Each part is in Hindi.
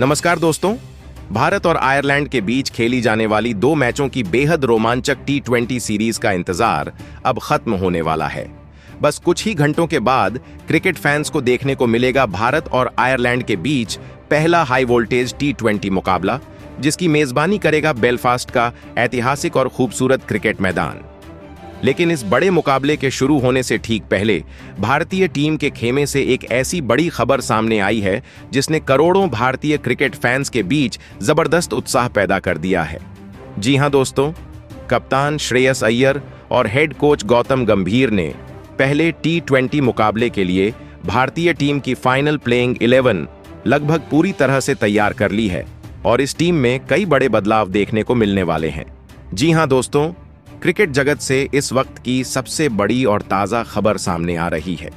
नमस्कार दोस्तों। भारत और आयरलैंड के बीच खेली जाने वाली 2 मैचों की बेहद रोमांचक T20 सीरीज का इंतजार अब खत्म होने वाला है। बस कुछ ही घंटों के बाद क्रिकेट फैंस को देखने को मिलेगा भारत और आयरलैंड के बीच पहला हाई वोल्टेज T20 मुकाबला, जिसकी मेजबानी करेगा बेलफास्ट का ऐतिहासिक और खूबसूरत क्रिकेट मैदान। लेकिन इस बड़े मुकाबले के शुरू होने से ठीक पहले भारतीय टीम के खेमे से एक ऐसी बड़ी खबर सामने आई है जिसने करोड़ों भारतीय क्रिकेट फैंस के बीच जबरदस्त उत्साह पैदा कर दिया है। जी हां दोस्तों, कप्तान श्रेयस अय्यर और हेड कोच गौतम गंभीर ने पहले T20 मुकाबले के लिए भारतीय टीम की फाइनल प्लेइंग 11 लगभग पूरी तरह से तैयार कर ली है और इस टीम में कई बड़े बदलाव देखने को मिलने वाले हैं। जी हां दोस्तों, क्रिकेट जगत से इस वक्त की सबसे बड़ी और ताज़ा खबर सामने आ रही है।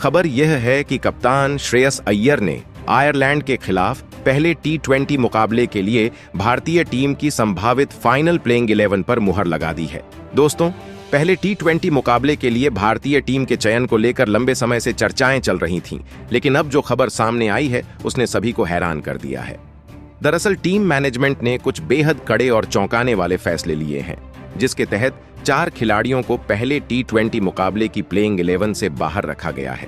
खबर यह है कि कप्तान श्रेयस अय्यर ने आयरलैंड के खिलाफ पहले T20 मुकाबले के लिए भारतीय टीम की संभावित फाइनल प्लेइंग 11 पर मुहर लगा दी है। दोस्तों, पहले T20 मुकाबले के लिए भारतीय टीम के चयन को लेकर लंबे समय से चर्चाएं चल रही थीं, लेकिन अब जो खबर सामने आई है उसने सभी को हैरान कर दिया है। दरअसल टीम मैनेजमेंट ने कुछ बेहद कड़े और चौंकाने वाले फैसले लिए हैं, जिसके तहत 4 खिलाड़ियों को पहले T20 मुकाबले की प्लेइंग 11 से बाहर रखा गया है।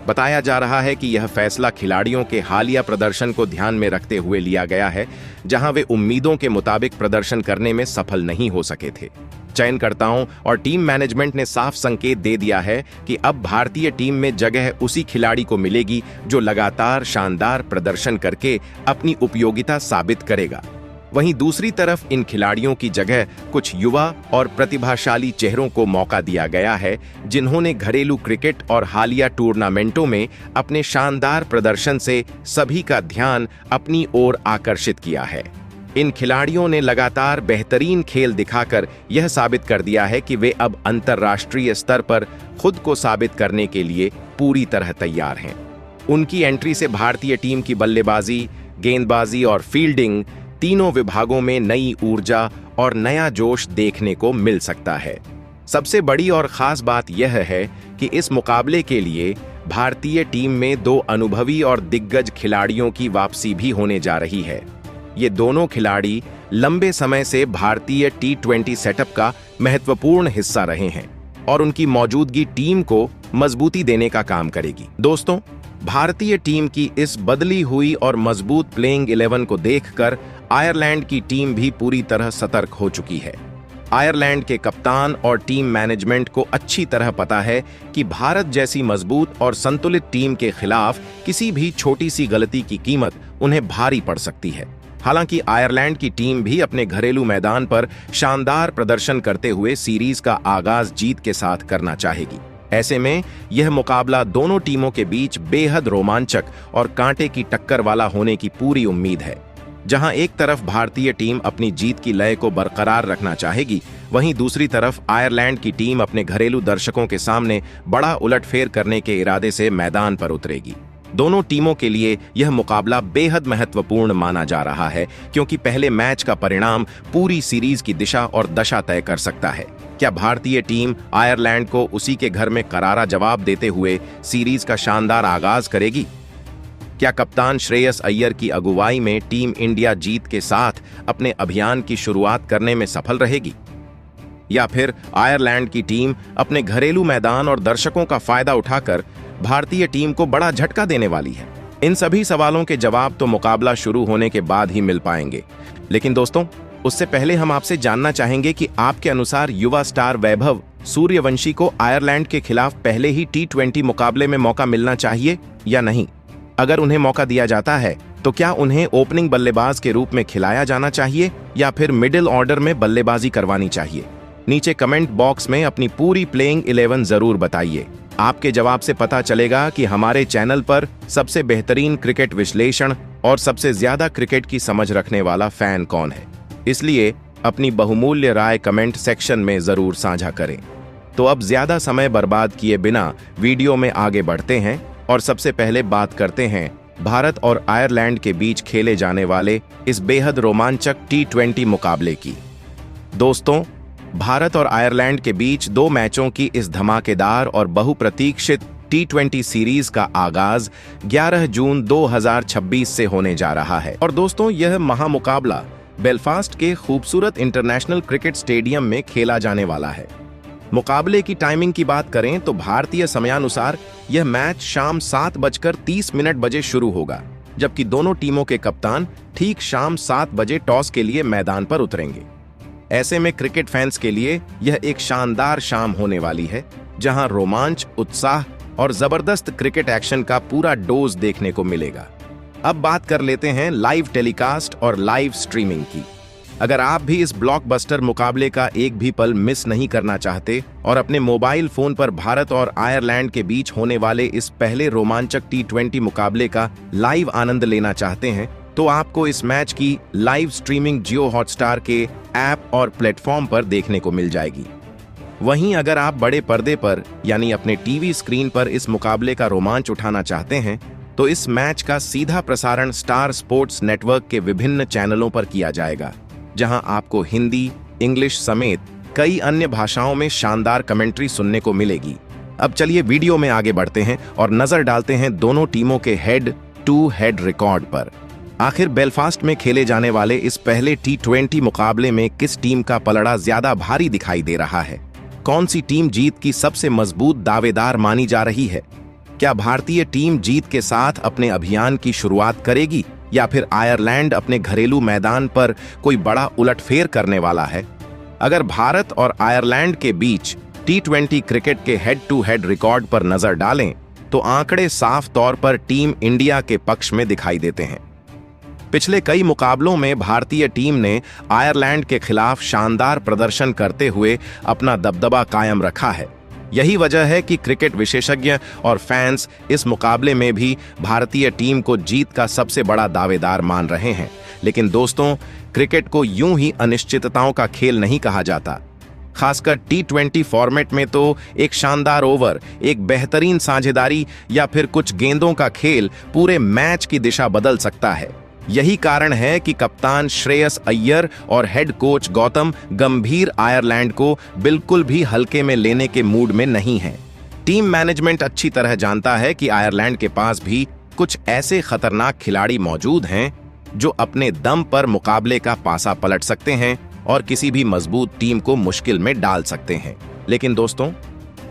बताया जा रहा है कि यह फैसला खिलाड़ियों के हालिया प्रदर्शन को ध्यान में रखते हुए लिया गया है, जहां वे उम्मीदों के मुताबिक प्रदर्शन करने में सफल नहीं हो सके थे। चयनकर्ताओं और टीम मैनेजमेंट ने साफ संकेत दे दिया है कि अब भारतीय टीम में जगह उसी खिलाड़ी को मिलेगी जो लगातार शानदार प्रदर्शन करके अपनी उपयोगिता साबित करेगा। वहीं दूसरी तरफ इन खिलाड़ियों की जगह कुछ युवा और प्रतिभाशाली चेहरों को मौका दिया गया है, जिन्होंने घरेलू क्रिकेट और हालिया टूर्नामेंटों में अपने शानदार प्रदर्शन से सभी का ध्यान अपनी ओर आकर्षित किया है। इन खिलाड़ियों ने लगातार बेहतरीन खेल दिखाकर यह साबित कर दिया है कि वे अब अंतर्राष्ट्रीय स्तर पर खुद को साबित करने के लिए पूरी तरह तैयार हैं। उनकी एंट्री से भारतीय टीम की बल्लेबाजी, गेंदबाजी और फील्डिंग तीनों विभागों में नई ऊर्जा और नया जोश देखने को मिल सकता है। सबसे बड़ी और खास बात यह है कि इस मुकाबले के लिए भारतीय टीम में 2 अनुभवी और दिग्गज खिलाड़ियों की वापसी भी होने जा रही है। ये दोनों खिलाड़ी लंबे समय से भारतीय T20 सेटअप का महत्वपूर्ण हिस्सा रहे हैं और उनकी मौजूदगी टीम को मजबूती देने का काम करेगी। दोस्तों, भारतीय टीम की इस बदली हुई और मजबूत प्लेइंग 11 को देखकर आयरलैंड की टीम भी पूरी तरह सतर्क हो चुकी है। आयरलैंड के कप्तान और टीम मैनेजमेंट को अच्छी तरह पता है कि भारत जैसी मजबूत और संतुलित टीम के खिलाफ किसी भी छोटी सी गलती की कीमत उन्हें भारी पड़ सकती है। हालांकि आयरलैंड की टीम भी अपने घरेलू मैदान पर शानदार प्रदर्शन करते हुए सीरीज का आगाज जीत के साथ करना चाहेगी। ऐसे में यह मुकाबला दोनों टीमों के बीच बेहद रोमांचक और कांटे की टक्कर वाला होने की पूरी उम्मीद है। जहां एक तरफ भारतीय टीम अपनी जीत की लय को बरकरार रखना चाहेगी, वहीं दूसरी तरफ आयरलैंड की टीम अपने घरेलू दर्शकों के सामने बड़ा उलटफेर करने के इरादे से मैदान पर उतरेगी। दोनों टीमों के लिए यह मुकाबला बेहद महत्वपूर्ण माना जा रहा है, क्योंकि पहले मैच का परिणाम पूरी सीरीज की दिशा और दशा तय कर सकता है। क्या भारतीय टीम आयरलैंड को उसी के घर में करारा जवाब देते हुए सीरीज का शानदार आगाज करेगी? क्या कप्तान श्रेयस अय्यर की अगुवाई में टीम इंडिया जीत के साथ अपने अभियान की शुरुआत करने में सफल रहेगी? या फिर आयरलैंड की टीम अपने घरेलू मैदान और दर्शकों का फायदा उठाकर भारतीय टीम को बड़ा झटका देने वाली है? इन सभी सवालों के जवाब तो मुकाबला शुरू होने के बाद ही मिल पाएंगे। लेकिन दोस्तों, उससे पहले हम आपसे जानना चाहेंगे कि आपके अनुसार युवा स्टार वैभव सूर्यवंशी को आयरलैंड के खिलाफ पहले ही T20 मुकाबले में मौका मिलना चाहिए या नहीं? अगर उन्हें मौका दिया जाता है तो क्या उन्हें ओपनिंग बल्लेबाज के रूप में खिलाया जाना चाहिए या फिर मिडिल ऑर्डर में बल्लेबाजी करवानी चाहिए? नीचे कमेंट बॉक्स में अपनी पूरी प्लेइंग 11 जरूर बताइए। आपके जवाब से पता चलेगा कि हमारे चैनल पर सबसे बेहतरीन क्रिकेट विश्लेषण और सबसे ज्यादा क्रिकेट की समझ रखने वाला फैन कौन है। इसलिए अपनी बहुमूल्य राय कमेंट सेक्शन में जरूर साझा करें। तो अब ज्यादा समय बर्बाद किए बिना वीडियो में आगे बढ़ते हैं और सबसे पहले बात करते हैं भारत और आयरलैंड के बीच खेले जाने वाले इस बेहद रोमांचक T20 मुकाबले की। दोस्तों, भारत और आयरलैंड के बीच 2 मैचों की इस धमाकेदार और बहुप्रतीक्षित T20 सीरीज का आगाज 11 जून 2026 से होने जा रहा है। और दोस्तों, यह महामुकाबला बेलफास्ट के खूबसूरत इंटरनेशनल क्रिकेट स्टेडियम में खेला जाने वाला है। मुकाबले की टाइमिंग की बात करें तो भारतीय समयानुसार यह मैच शाम 7:30 बजे शुरू होगा, जबकि दोनों टीमों के कप्तान ठीक शाम 7 बजे टॉस के लिए मैदान पर उतरेंगे। ऐसे में क्रिकेट फैंस के लिए यह एक शानदार शाम होने वाली है, जहां रोमांच, उत्साह और जबरदस्त क्रिकेट एक्शन का पूरा डोज देखने को मिलेगा। अब बात कर लेते हैं लाइव टेलीकास्ट और लाइव स्ट्रीमिंग की। अगर आप भी इस ब्लॉकबस्टर मुकाबले का एक भी पल मिस नहीं करना चाहते और अपने मोबाइल फोन पर भारत और आयरलैंड के बीच होने वाले इस पहले रोमांचक T20 मुकाबले का लाइव आनंद लेना चाहते हैं, तो आपको इस मैच की लाइव स्ट्रीमिंग जियो हॉटस्टार के ऐप और प्लेटफॉर्म पर देखने को मिल जाएगी। वहीं अगर आप बड़े पर्दे पर यानी अपने टीवी स्क्रीन पर इस मुकाबले का रोमांच उठाना चाहते हैं, तो इस मैच का सीधा प्रसारण स्टार स्पोर्ट्स नेटवर्क के विभिन्न चैनलों पर किया जाएगा, जहां आपको हिंदी, इंग्लिश समेत कई अन्य भाषाओं में शानदार कमेंट्री सुनने को मिलेगी। अब चलिए वीडियो में आगे बढ़ते हैं और नजर डालते हैं दोनों टीमों के हेड टू हेड रिकॉर्ड पर। आखिर बेलफास्ट में खेले जाने वाले इस पहले T20 मुकाबले में किस टीम का पलड़ा ज्यादा भारी दिखाई दे रहा है? कौन सी टीम जीत की सबसे मजबूत दावेदार मानी जा रही है? क्या भारतीय टीम जीत के साथ अपने अभियान की शुरुआत करेगी या फिर आयरलैंड अपने घरेलू मैदान पर कोई बड़ा उलटफेर करने वाला है? अगर भारत और आयरलैंड के बीच T20 क्रिकेट के हेड टू हेड रिकॉर्ड पर नजर डालें तो आंकड़े साफ तौर पर टीम इंडिया के पक्ष में दिखाई देते हैं। पिछले कई मुकाबलों में भारतीय टीम ने आयरलैंड के खिलाफ शानदार प्रदर्शन करते हुए अपना दबदबा कायम रखा है। यही वजह है कि क्रिकेट विशेषज्ञ और फैंस इस मुकाबले में भी भारतीय टीम को जीत का सबसे बड़ा दावेदार मान रहे हैं। लेकिन दोस्तों, क्रिकेट को यूं ही अनिश्चितताओं का खेल नहीं कहा जाता। खासकर T20 फॉर्मेट में तो एक शानदार ओवर, एक बेहतरीन साझेदारी या फिर कुछ गेंदों का खेल पूरे मैच की दिशा बदल सकता है। यही कारण है कि कप्तान श्रेयस अय्यर और हेड कोच गौतम गंभीर आयरलैंड को बिल्कुल भी हल्के में लेने के मूड में नहीं है। टीम मैनेजमेंट अच्छी तरह जानता है कि आयरलैंड के पास भी कुछ ऐसे खतरनाक खिलाड़ी मौजूद हैं जो अपने दम पर मुकाबले का पासा पलट सकते हैं और किसी भी मजबूत टीम को मुश्किल में डाल सकते हैं। लेकिन दोस्तों,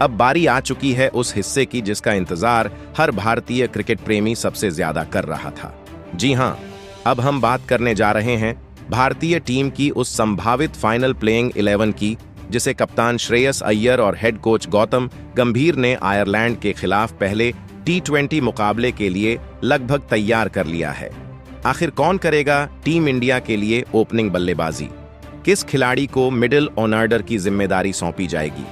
अब बारी आ चुकी है उस हिस्से की जिसका इंतजार हर भारतीय क्रिकेट प्रेमी सबसे ज्यादा कर रहा था। जी हां, अब हम बात करने जा रहे हैं भारतीय टीम की उस संभावित फाइनल प्लेइंग 11 की, जिसे कप्तान श्रेयस अय्यर और हेड कोच गौतम गंभीर ने आयरलैंड के खिलाफ पहले T20 मुकाबले के लिए लगभग तैयार कर लिया है। आखिर कौन करेगा टीम इंडिया के लिए ओपनिंग बल्लेबाजी? किस खिलाड़ी को मिडिल ऑर्डर की जिम्मेदारी सौंपी जाएगी?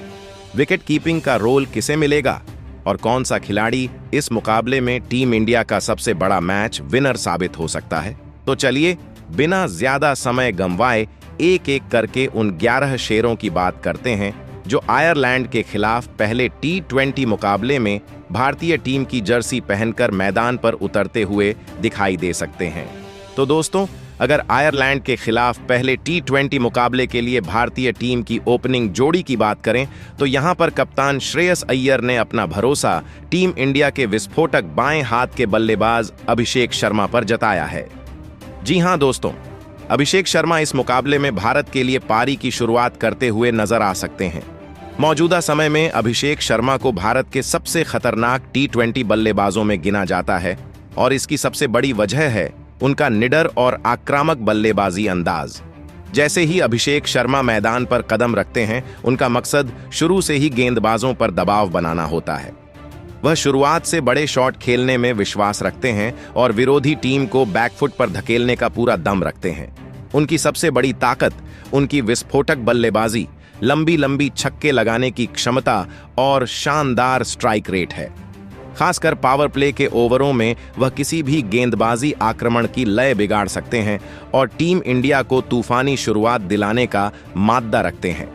विकेट कीपिंग का रोल किसे मिलेगा? और कौन सा खिलाड़ी इस मुकाबले में टीम इंडिया का सबसे बड़ा मैच विनर साबित हो सकता है? तो चलिए बिना ज्यादा समय गंवाए एक एक करके उन 11 शेरों की बात करते हैं जो आयरलैंड के खिलाफ पहले T20 मुकाबले में भारतीय टीम की जर्सी पहनकर मैदान पर उतरते हुए दिखाई दे सकते हैं। तो दोस्तों, अगर आयरलैंड के खिलाफ पहले T20 मुकाबले के लिए भारतीय टीम की ओपनिंग जोड़ी की बात करें तो यहां पर कप्तान श्रेयस अय्यर ने अपना भरोसा टीम इंडिया के विस्फोटक बाएं हाथ के बल्लेबाज अभिषेक शर्मा पर जताया है। जी हां दोस्तों, अभिषेक शर्मा इस मुकाबले में भारत के लिए पारी की शुरुआत करते हुए नजर आ सकते हैं। मौजूदा समय में अभिषेक शर्मा को भारत के सबसे खतरनाक T20 बल्लेबाजों में गिना जाता है और इसकी सबसे बड़ी वजह है उनका निडर और आक्रामक बल्लेबाजी अंदाज। जैसे ही अभिषेक शर्मा मैदान पर कदम रखते हैं, उनका मकसद शुरू से ही गेंदबाजों पर दबाव बनाना होता है। वह शुरुआत से बड़े शॉट खेलने में विश्वास रखते हैं और विरोधी टीम को बैकफुट पर धकेलने का पूरा दम रखते हैं। उनकी सबसे बड़ी ताकत उनकी विस्फोटक बल्लेबाजी, लंबी लंबी छक्के लगाने की क्षमता और शानदार स्ट्राइक रेट है। खासकर पावर प्ले के ओवरों में वह किसी भी गेंदबाजी आक्रमण की लय बिगाड़ सकते हैं और टीम इंडिया को तूफानी शुरुआत दिलाने का माद्दा रखते हैं।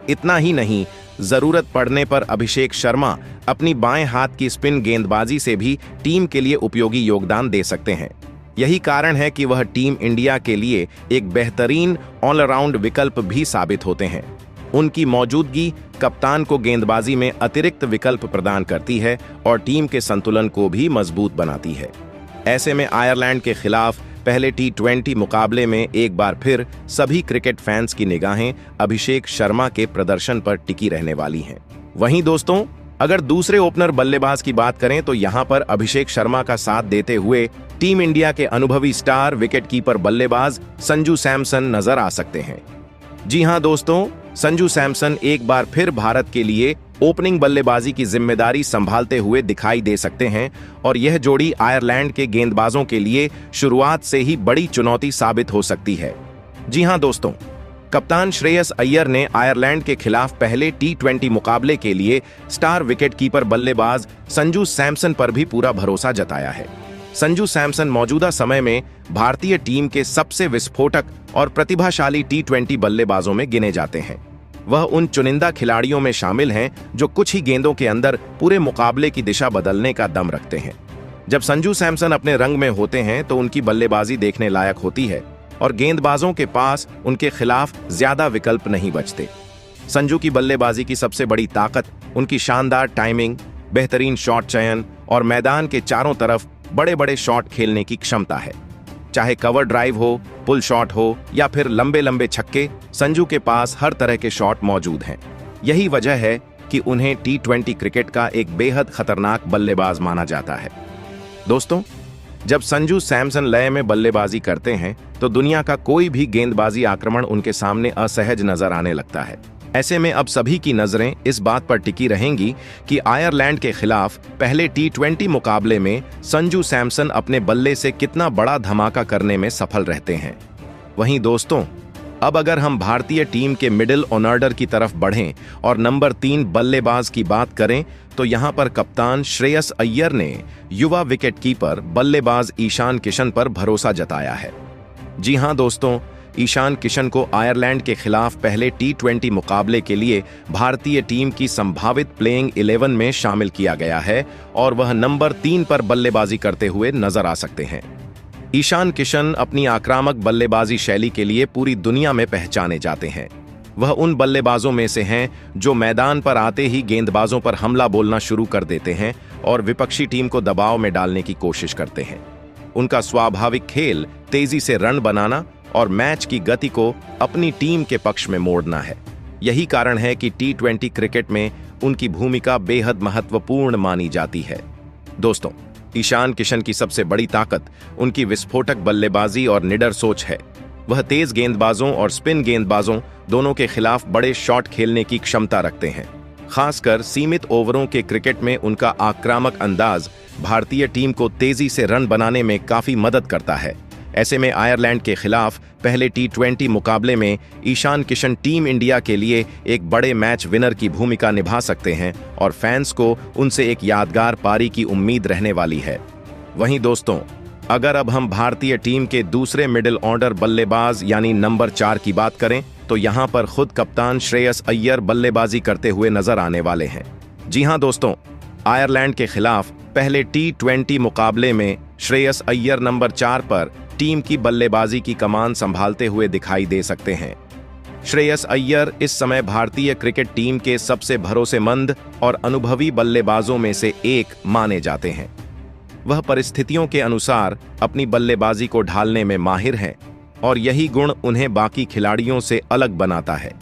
इतना ही नहीं, जरूरत पड़ने पर अभिषेक शर्मा अपनी बाएं हाथ की स्पिन गेंदबाजी से भी टीम के लिए उपयोगी योगदान दे सकते हैं। यही कारण है कि वह टीम इंडिया के लिए एक बेहतरीन ऑलराउंड विकल्प भी साबित होते हैं। उनकी मौजूदगी कप्तान को गेंदबाजी में अतिरिक्त विकल्प प्रदान करती है और टीम के संतुलन को भी मजबूत बनाती है। ऐसे में आयरलैंड के खिलाफ पहले T20 मुकाबले में एक बार फिर सभी क्रिकेट फैंस की निगाहें अभिषेक शर्मा के प्रदर्शन पर टिकी रहने वाली हैं। वहीं दोस्तों, अगर दूसरे ओपनर बल्लेबाज की बात करें तो यहां पर अभिषेक शर्मा का साथ देते हुए टीम इंडिया के अनुभवी स्टार विकेटकीपर बल्लेबाज संजू सैमसन नजर आ सकते हैं। जी हां दोस्तों, संजू सैमसन एक बार फिर भारत के लिए ओपनिंग बल्लेबाजी की जिम्मेदारी संभालते हुए दिखाई दे सकते हैं और यह जोड़ी आयरलैंड के गेंदबाजों के लिए शुरुआत से ही बड़ी चुनौती साबित हो सकती है। जी हां दोस्तों, कप्तान श्रेयस अय्यर ने आयरलैंड के खिलाफ पहले T20 मुकाबले के लिए स्टार विकेटकीपर बल्लेबाज संजू सैमसन पर भी पूरा भरोसा जताया है। संजू सैमसन मौजूदा समय में भारतीय टीम के सबसे विस्फोटक और प्रतिभाशाली T20 बल्लेबाजों में गिने जाते हैं। वह उन चुनिंदा खिलाड़ियों में शामिल हैं जो कुछ ही गेंदों के अंदर पूरे मुकाबले की दिशा बदलने का दम रखते हैं। जब संजू सैमसन अपने रंग में होते हैं तो उनकी बल्लेबाजी देखने लायक होती है और गेंदबाजों के पास उनके खिलाफ ज्यादा विकल्प नहीं बचते। संजू की बल्लेबाजी की सबसे बड़ी ताकत उनकी शानदार टाइमिंग, बेहतरीन शॉट चयन और मैदान के चारों तरफ बड़े बड़े शॉट खेलने की क्षमता है। चाहे कवर ड्राइव हो, पुल शॉट हो या फिर लंबे लंबे छक्के, संजू के पास हर तरह के शॉट मौजूद हैं। यही वजह है कि उन्हें T20 क्रिकेट का एक बेहद खतरनाक बल्लेबाज माना जाता है। दोस्तों, जब संजू सैमसन लय में बल्लेबाजी करते हैं तो दुनिया का कोई भी गेंदबाजी आक्रमण उनके सामने असहज नजर आने लगता है। ऐसे में अब सभी की नजरें इस बात पर टिकी रहेंगी कि आयरलैंड के खिलाफ पहले T20 मुकाबले में संजू सैमसन अपने बल्ले से कितना बड़ा धमाका करने में सफल रहते हैं। वहीं दोस्तों, अब अगर हम भारतीय टीम के मिडिल ऑर्डर की तरफ बढ़ें और नंबर 3 बल्लेबाज की बात करें तो यहां पर कप्तान श्रेयस अय्यर ने युवा विकेटकीपर बल्लेबाज ईशान किशन पर भरोसा जताया है। जी हां दोस्तों, ईशान किशन को आयरलैंड के खिलाफ पहले T20 मुकाबले के लिए भारतीय टीम की संभावित प्लेइंग 11 में शामिल किया गया है और वह नंबर 3 पर बल्लेबाजी करते हुए नजर आ सकते हैं। ईशान किशन अपनी आक्रामक बल्लेबाजी शैली के लिए पूरी दुनिया में पहचाने जाते हैं। वह उन बल्लेबाजों में से हैं जो मैदान पर आते ही गेंदबाजों पर हमला बोलना शुरू कर देते हैं और विपक्षी टीम को दबाव में डालने की कोशिश करते हैं। उनका स्वाभाविक खेल तेजी से रन बनाना और मैच की गति को अपनी टीम के पक्ष में मोड़ना है। यही कारण है कि T20 क्रिकेट में उनकी भूमिका बेहद महत्वपूर्ण मानी जाती है। दोस्तों, ईशान किशन की सबसे बड़ी ताकत उनकी विस्फोटक बल्लेबाजी और निडर सोच है। वह तेज गेंदबाजों और स्पिन गेंदबाजों दोनों के खिलाफ बड़े शॉट खेलने की क्षमता रखते हैं। खासकर सीमित ओवरों के क्रिकेट में उनका आक्रामक अंदाज भारतीय टीम को तेजी से रन बनाने में काफी मदद करता है। ऐसे में आयरलैंड के खिलाफ पहले T20 मुकाबले में ईशान किशन टीम इंडिया के लिए एक बड़े मैच विनर की भूमिका निभा सकते हैं और फैंस को उनसे एक यादगार पारी की उम्मीद रहने वाली है। वहीं दोस्तों, अगर अब हम भारतीय टीम के दूसरे मिडिल ऑर्डर बल्लेबाज यानी नंबर 4 की बात करें तो यहां पर खुद कप्तान श्रेयस अय्यर बल्लेबाजी करते हुए नजर आने वाले हैं। जी हां दोस्तों, आयरलैंड के खिलाफ पहले T20 मुकाबले में श्रेयस अय्यर नंबर 4 पर टीम की बल्लेबाजी की कमान संभालते हुए दिखाई दे सकते हैं। श्रेयस अय्यर इस समय भारतीय क्रिकेट टीम के सबसे भरोसेमंद और अनुभवी बल्लेबाजों में से एक माने जाते हैं। वह परिस्थितियों के अनुसार अपनी बल्लेबाजी को ढालने में माहिर हैं और यही गुण उन्हें बाकी खिलाड़ियों से अलग बनाता है।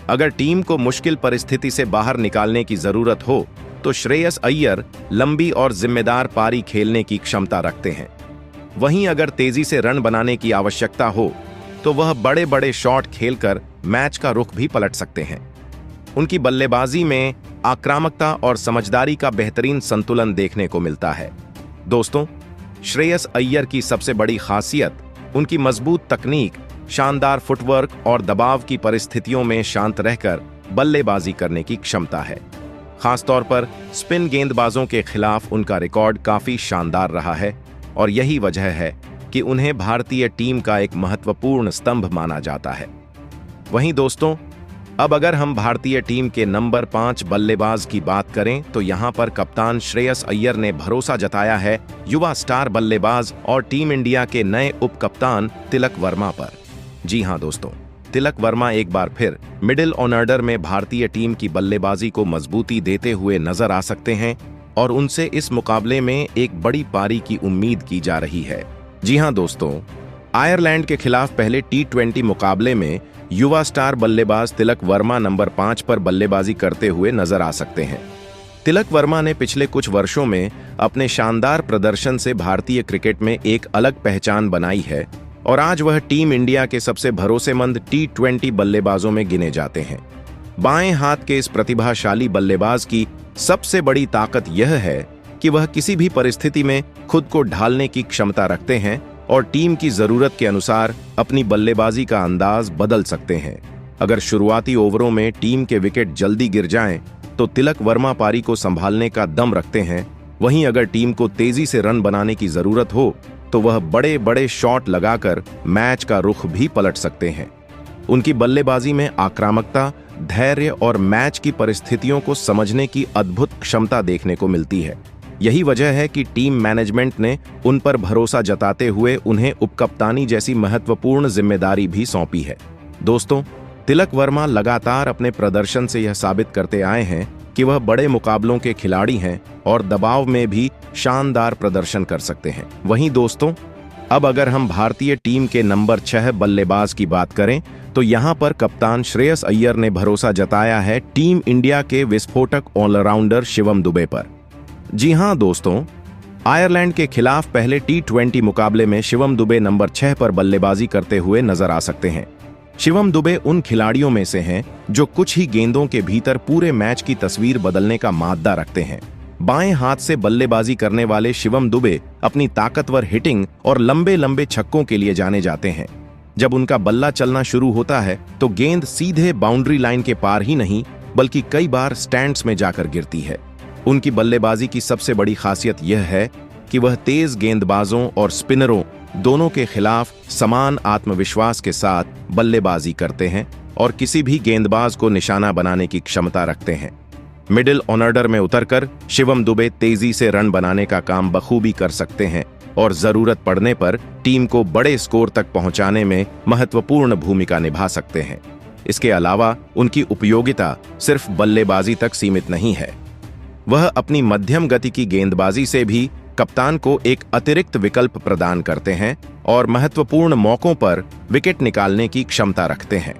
अगर टीम को मुश्किल परिस्थिति से बाहर निकालने की जरूरत हो तो श्रेयस अय्यर लंबी और जिम्मेदार पारी खेलने की क्षमता रखते हैं। वहीं अगर तेजी से रन बनाने की आवश्यकता हो तो वह बड़े बड़े शॉट खेलकर मैच का रुख भी पलट सकते हैं। उनकी बल्लेबाजी में आक्रामकता और समझदारी का बेहतरीन संतुलन देखने को मिलता है। दोस्तों, श्रेयस अय्यर की सबसे बड़ी खासियत उनकी मजबूत तकनीक, शानदार फुटवर्क और दबाव की परिस्थितियों में शांत रहकर बल्लेबाजी करने की क्षमता है। खासतौर पर स्पिन गेंदबाजों के खिलाफ उनका रिकॉर्ड काफी शानदार रहा है और यही वजह है कि उन्हें भारतीय टीम का एक महत्वपूर्ण स्तंभ माना जाता है। वहीं दोस्तों, अब अगर हम भारतीय टीम के नंबर 5 बल्लेबाज की बात करें तो यहां पर कप्तान श्रेयस अय्यर ने भरोसा जताया है युवा स्टार बल्लेबाज और टीम इंडिया के नए उप कप्तान तिलक वर्मा पर। जी हां दोस्तों, तिलक वर्मा एक बार फिर मिडिल ऑर्डर में भारतीय टीम की बल्लेबाजी को मजबूती देते हुए नजर आ सकते हैं और उनसे इस मुकाबले में एक बड़ी पारी की उम्मीद की जा रही है। जी हां दोस्तों, आयरलैंड के खिलाफ पहले T20 मुकाबले में युवा स्टार बल्लेबाज तिलक वर्मा नंबर 5 पर बल्लेबाजी करते हुए नजर आ सकते हैं। तिलक वर्मा ने पिछले कुछ वर्षों में अपने शानदार प्रदर्शन से भारतीय क्रिकेट में एक अलग पहचान बनाई है और आज वह टीम इंडिया के सबसे भरोसेमंद T20 बल्लेबाजों में गिने जाते हैं। बाएं हाथ के इस प्रतिभाशाली बल्लेबाज की सबसे बड़ी ताकत यह है कि वह किसी भी परिस्थिति में खुद को ढालने की क्षमता रखते हैं और टीम की जरूरत के अनुसार अपनी बल्लेबाजी का अंदाज बदल सकते हैं। अगर शुरुआती ओवरों में टीम के विकेट जल्दी गिर जाएं, तो तिलक वर्मा पारी को संभालने का दम रखते हैं। वहीं अगर टीम को तेजी से रन बनाने की जरूरत हो तो वह बड़े बड़े शॉट लगाकर मैच का रुख भी पलट सकते हैं। उनकी बल्लेबाजी में आक्रामकता, धैर्य और मैच की परिस्थितियों को समझने की अद्भुत क्षमता देखने को मिलती है। यही वजह है कि टीम मैनेजमेंट ने उन पर भरोसा जताते हुए उन्हें उपकप्तानी जैसी महत्वपूर्ण जिम्मेदारी भी सौंपी है। दोस्तों, तिलक वर्मा लगातार अपने प्रदर्शन से यह साबित करते आए हैं कि वह बड़े मुकाबलों के खिलाड़ी हैं और दबाव में भी शानदार प्रदर्शन कर सकते हैं। वहीं दोस्तों, अब अगर हम भारतीय टीम के नंबर 6 बल्लेबाज की बात करें तो यहां पर कप्तान श्रेयस अय्यर ने भरोसा जताया है टीम इंडिया के विस्फोटक ऑलराउंडर शिवम दुबे पर। जी हां दोस्तों, आयरलैंड के खिलाफ पहले T20 मुकाबले में शिवम दुबे नंबर 6 पर बल्लेबाजी करते हुए नजर आ सकते हैं। शिवम दुबे उन खिलाड़ियों में से हैं जो कुछ ही गेंदों के भीतर पूरे मैच की तस्वीर बदलने का माद्दा रखते हैं। बाएं हाथ से बल्लेबाजी करने वाले शिवम दुबे अपनी ताकतवर हिटिंग और लंबे लंबे छक्कों के लिए जाने जाते हैं। जब उनका बल्ला चलना शुरू होता है तो गेंद सीधे बाउंड्री लाइन के पार ही नहीं बल्कि कई बार स्टैंड्स में जाकर गिरती है। उनकी बल्लेबाजी की सबसे बड़ी खासियत यह है कि वह तेज गेंदबाजों और स्पिनरों दोनों के खिलाफ समान आत्मविश्वास के साथ बल्लेबाजी करते हैं और किसी भी गेंदबाज को निशाना बनाने की क्षमता रखते हैं। मिडिल ऑर्डर में उतरकर शिवम दुबे तेजी से रन बनाने का काम बखूबी कर सकते हैं और जरूरत पड़ने पर टीम को बड़े स्कोर तक पहुंचाने में महत्वपूर्ण भूमिका निभा सकते हैं। इसके अलावा उनकी उपयोगिता सिर्फ बल्लेबाजी तक सीमित नहीं है, वह अपनी मध्यम गति की गेंदबाजी से भी कप्तान को एक अतिरिक्त विकल्प प्रदान करते हैं और महत्वपूर्ण मौकों पर विकेट निकालने की क्षमता रखते हैं।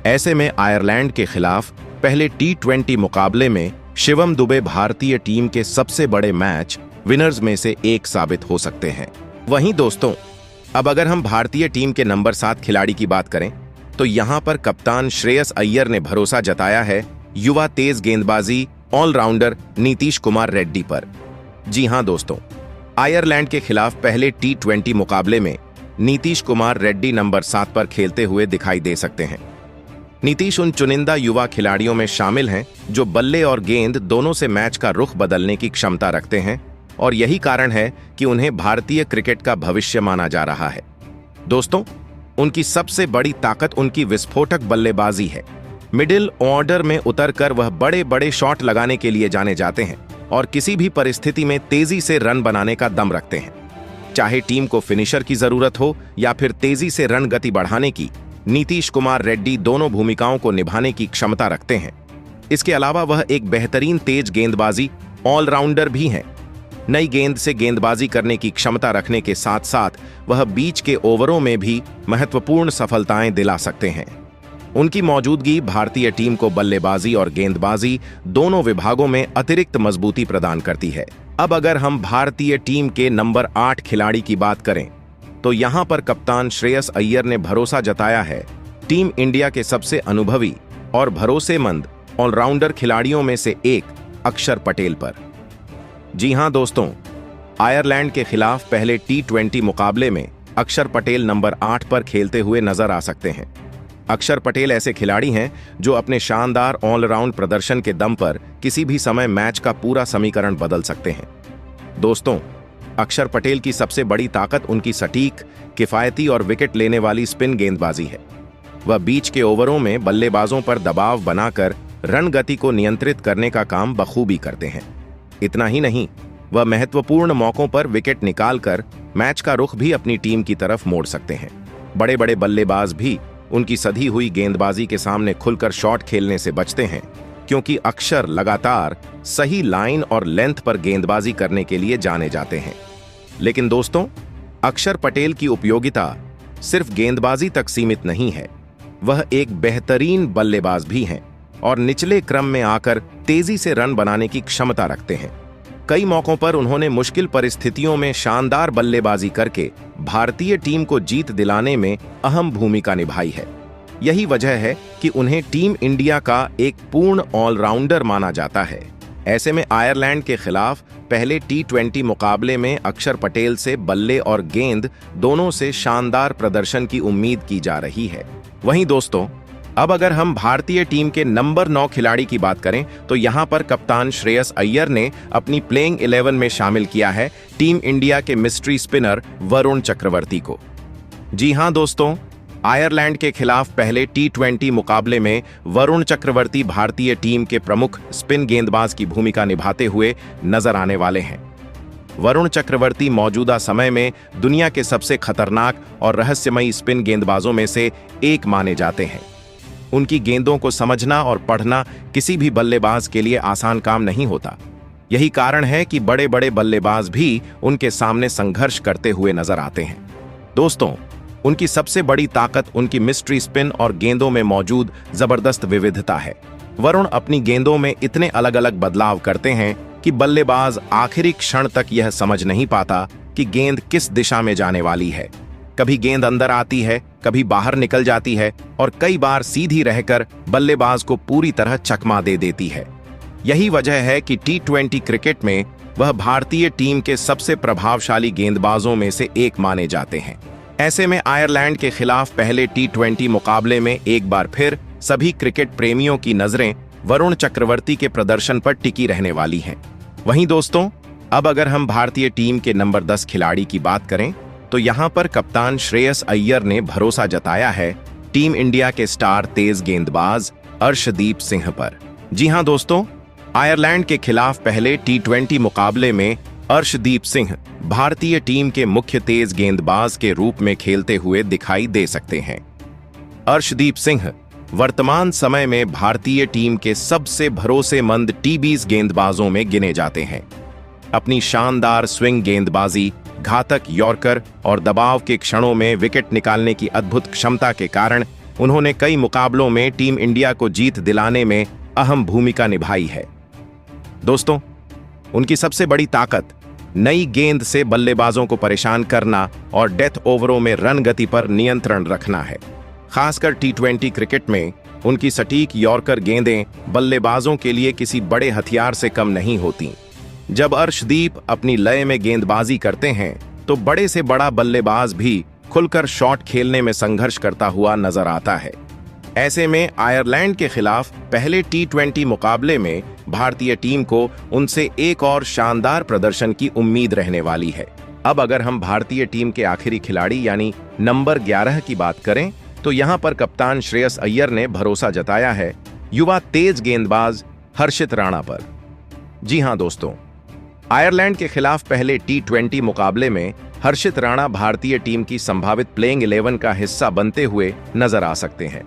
ऐसे में आयरलैंड के खिलाफ पहले T20 मुकाबले में शिवम दुबे भारतीय टीम के सबसे बड़े मैच विनर्स में से एक साबित हो सकते हैं। वहीं दोस्तों, अब अगर हम भारतीय टीम के नंबर 7 खिलाड़ी की बात करें तो यहां पर कप्तान श्रेयस अय्यर ने भरोसा जताया है युवा तेज गेंदबाजी ऑलराउंडर नीतीश कुमार रेड्डी पर। जी हां दोस्तों, आयरलैंड के खिलाफ पहले T20 मुकाबले में नीतीश कुमार रेड्डी नंबर 7 पर खेलते हुए दिखाई दे सकते हैं। नीतीश उन चुनिंदा युवा खिलाड़ियों में शामिल हैं जो बल्ले और गेंद दोनों से मैच का रुख बदलने की क्षमता रखते हैं और यही कारण है कि उन्हें भारतीय क्रिकेट का भविष्य माना जा रहा है। दोस्तों, उनकी सबसे बड़ी ताकत उनकी विस्फोटक बल्लेबाजी है। मिडिल ऑर्डर में उतरकर वह बड़े बड़े शॉट लगाने के लिए जाने जाते हैं और किसी भी परिस्थिति में तेजी से रन बनाने का दम रखते हैं। चाहे टीम को फिनिशर की जरूरत हो या फिर तेजी से रन गति बढ़ाने की, नीतीश कुमार रेड्डी दोनों भूमिकाओं को निभाने की क्षमता रखते हैं। इसके अलावा वह एक बेहतरीन तेज गेंदबाजी ऑलराउंडर भी हैं। नई गेंद से गेंदबाजी करने की क्षमता रखने के साथ साथ वह बीच के ओवरों में भी महत्वपूर्ण सफलताएं दिला सकते हैं। उनकी मौजूदगी भारतीय टीम को बल्लेबाजी और गेंदबाजी दोनों विभागों में अतिरिक्त मजबूती प्रदान करती है। अब अगर हम भारतीय टीम के नंबर 8 खिलाड़ी की बात करें तो यहां पर कप्तान श्रेयस अय्यर ने भरोसा जताया है टीम इंडिया के सबसे अनुभवी और भरोसेमंद ऑलराउंडर खिलाड़ियों में से एक अक्षर पटेल पर। जी हां दोस्तों, आयरलैंड के खिलाफ पहले T20 मुकाबले में अक्षर पटेल नंबर 8 पर खेलते हुए नजर आ सकते हैं। अक्षर पटेल ऐसे खिलाड़ी हैं जो अपने शानदार ऑलराउंड प्रदर्शन के दम पर किसी भी समय मैच का पूरा समीकरण बदल सकते हैं। दोस्तों, अक्षर पटेल की सबसे बड़ी ताकत उनकी सटीक, किफायती और विकेट लेने वाली स्पिन गेंदबाजी है। वह बीच के ओवरों में बल्लेबाजों पर दबाव बनाकर रन गति को नियंत्रित करने का काम बखूबी करते हैं। इतना ही नहीं, वह महत्वपूर्ण मौकों पर विकेट निकालकर मैच का रुख भी अपनी टीम की तरफ मोड़ सकते हैं। बड़े बड़े बल्लेबाज भी उनकी सधी हुई गेंदबाजी के सामने खुलकर शॉट खेलने से बचते हैं, क्योंकि अक्षर लगातार सही लाइन और लेंथ पर गेंदबाजी करने के लिए जाने जाते हैं। लेकिन दोस्तों, अक्षर पटेल की उपयोगिता सिर्फ गेंदबाजी तक सीमित नहीं है, वह एक बेहतरीन बल्लेबाज भी हैं और निचले क्रम में आकर तेजी से रन बनाने की क्षमता रखते हैं। कई मौकों पर उन्होंने मुश्किल परिस्थितियों में शानदार बल्लेबाजी करके भारतीय टीम को जीत दिलाने में अहम भूमिका निभाई है। यही वजह है कि उन्हें टीम इंडिया का एक पूर्ण ऑलराउंडर माना जाता है। ऐसे में आयरलैंड के खिलाफ पहले T20 मुकाबले में अक्षर पटेल से बल्ले और गेंद दोनों से शानदार प्रदर्शन की उम्मीद की जा रही है। वहीं दोस्तों, अब अगर हम भारतीय टीम के नंबर 9 खिलाड़ी की बात करें तो यहां पर कप्तान श्रेयस अय्यर ने अपनी प्लेइंग 11 में शामिल किया है टीम इंडिया के मिस्ट्री स्पिनर वरुण चक्रवर्ती को। जी हां दोस्तों, आयरलैंड के खिलाफ पहले T20 मुकाबले में वरुण चक्रवर्ती भारतीय टीम के प्रमुख स्पिन गेंदबाज की भूमिका निभाते हुए नजर आने वाले हैं। वरुण चक्रवर्ती मौजूदा समय में दुनिया के सबसे खतरनाक और रहस्यमयी स्पिन गेंदबाजों में से एक माने जाते हैं। उनकी गेंदों को समझना और पढ़ना किसी भी बल्लेबाज के लिए आसान काम नहीं होता। यही कारण है कि बड़े बड़े बल्लेबाज भी उनके सामने संघर्ष करते हुए नजर आते हैं। दोस्तों, उनकी सबसे बड़ी ताकत उनकी मिस्ट्री स्पिन और गेंदों में मौजूद जबरदस्त विविधता है। वरुण अपनी गेंदों में इतने अलग अलग बदलाव करते हैं कि बल्लेबाज आखिरी क्षण तक यह समझ नहीं पाता कि गेंद किस दिशा में जाने वाली है। कभी गेंद अंदर आती है, कभी बाहर निकल जाती है और कई बार सीधी रहकर बल्लेबाज को पूरी तरह चकमा दे देती है। यही वजह है कि T20 क्रिकेट में वह भारतीय टीम के सबसे प्रभावशाली गेंदबाजों में से एक माने जाते हैं। ऐसे में आयरलैंड के खिलाफ पहले T20 मुकाबले में एक बार फिर सभी क्रिकेट प्रेमियों की नजरें वरुण चक्रवर्ती के प्रदर्शन पर टिकी रहने वाली हैं। वहीं दोस्तों, अब अगर हम भारतीय टीम के नंबर 10 खिलाड़ी की बात करें तो यहां पर कप्तान श्रेयस अय्यर ने भरोसा जताया है टीम इंडिया के स्टार तेज गेंदबाज अर्शदीप सिंह पर। जी हां दोस्तों, आयरलैंड के खिलाफ पहले T20 मुकाबले में अर्शदीप सिंह भारतीय टीम के मुख्य तेज गेंदबाज के रूप में खेलते हुए दिखाई दे सकते हैं। अर्शदीप सिंह वर्तमान समय में भारतीय टीम के सबसे भरोसेमंद टी-20 गेंदबाजों में गिने जाते हैं। अपनी शानदार स्विंग गेंदबाजी, घातक यॉर्कर और दबाव के क्षणों में विकेट निकालने की अद्भुत क्षमता के कारण उन्होंने कई मुकाबलों में टीम इंडिया को जीत दिलाने में अहम भूमिका निभाई है। दोस्तों, उनकी सबसे बड़ी ताकत नई गेंद से बल्लेबाजों को परेशान करना और डेथ ओवरों में रन गति पर नियंत्रण रखना है। खासकर T20 क्रिकेट में उनकी सटीक यॉर्कर गेंदें बल्लेबाजों के लिए किसी बड़े हथियार से कम नहीं होती। जब अर्शदीप अपनी लय में गेंदबाजी करते हैं तो बड़े से बड़ा बल्लेबाज भी खुलकर शॉट खेलने में संघर्ष करता हुआ नजर आता है। ऐसे में आयरलैंड के खिलाफ पहले T20 मुकाबले में भारतीय टीम को उनसे एक और शानदार प्रदर्शन की उम्मीद रहने वाली है। अब अगर हम भारतीय टीम के आखिरी खिलाड़ी यानी नंबर 11 की बात करें तो यहां पर कप्तान श्रेयस अय्यर ने भरोसा जताया है युवा तेज गेंदबाज हर्षित राणा पर। जी हां दोस्तों, आयरलैंड के खिलाफ पहले T20 मुकाबले में हर्षित राणा भारतीय टीम की संभावित प्लेइंग 11 का हिस्सा बनते हुए नजर आ सकते हैं।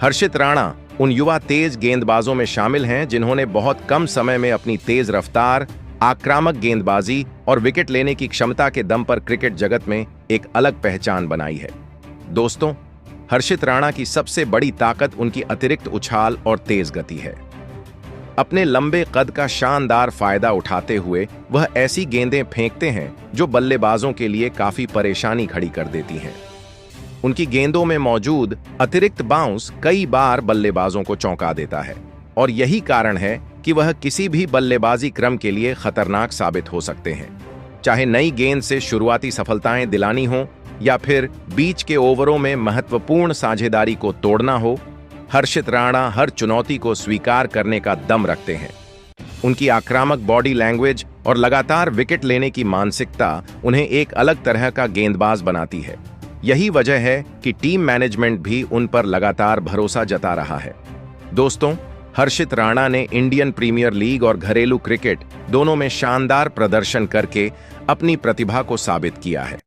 हर्षित राणा उन युवा तेज गेंदबाजों में शामिल हैं जिन्होंने बहुत कम समय में अपनी तेज रफ्तार, आक्रामक गेंदबाजी और विकेट लेने की क्षमता के दम पर क्रिकेट जगत में एक अलग पहचान बनाई है। दोस्तों, हर्षित राणा की सबसे बड़ी ताकत उनकी अतिरिक्त उछाल और तेज गति है। अपने लंबे कद का शानदार फायदा उठाते हुए वह ऐसी गेंदें फेंकते हैं जो बल्लेबाजों के लिए काफी परेशानी खड़ी कर देती हैं। उनकी गेंदों में मौजूद अतिरिक्त बाउंस कई बार बल्लेबाजों को चौंका देता है और यही कारण है कि वह किसी भी बल्लेबाजी क्रम के लिए खतरनाक साबित हो सकते हैं। चाहे नई गेंद से शुरुआती सफलताएं दिलानी हो या फिर बीच के ओवरों में महत्वपूर्ण साझेदारी को तोड़ना हो, हर्षित राणा हर चुनौती को स्वीकार करने का दम रखते हैं। उनकी आक्रामक बॉडी लैंग्वेज और लगातार विकेट लेने की मानसिकता उन्हें एक अलग तरह का गेंदबाज बनाती है। यही वजह है कि टीम मैनेजमेंट भी उन पर लगातार भरोसा जता रहा है। दोस्तों, हर्षित राणा ने इंडियन प्रीमियर लीग और घरेलू क्रिकेट दोनों में शानदार प्रदर्शन करके अपनी प्रतिभा को साबित किया है।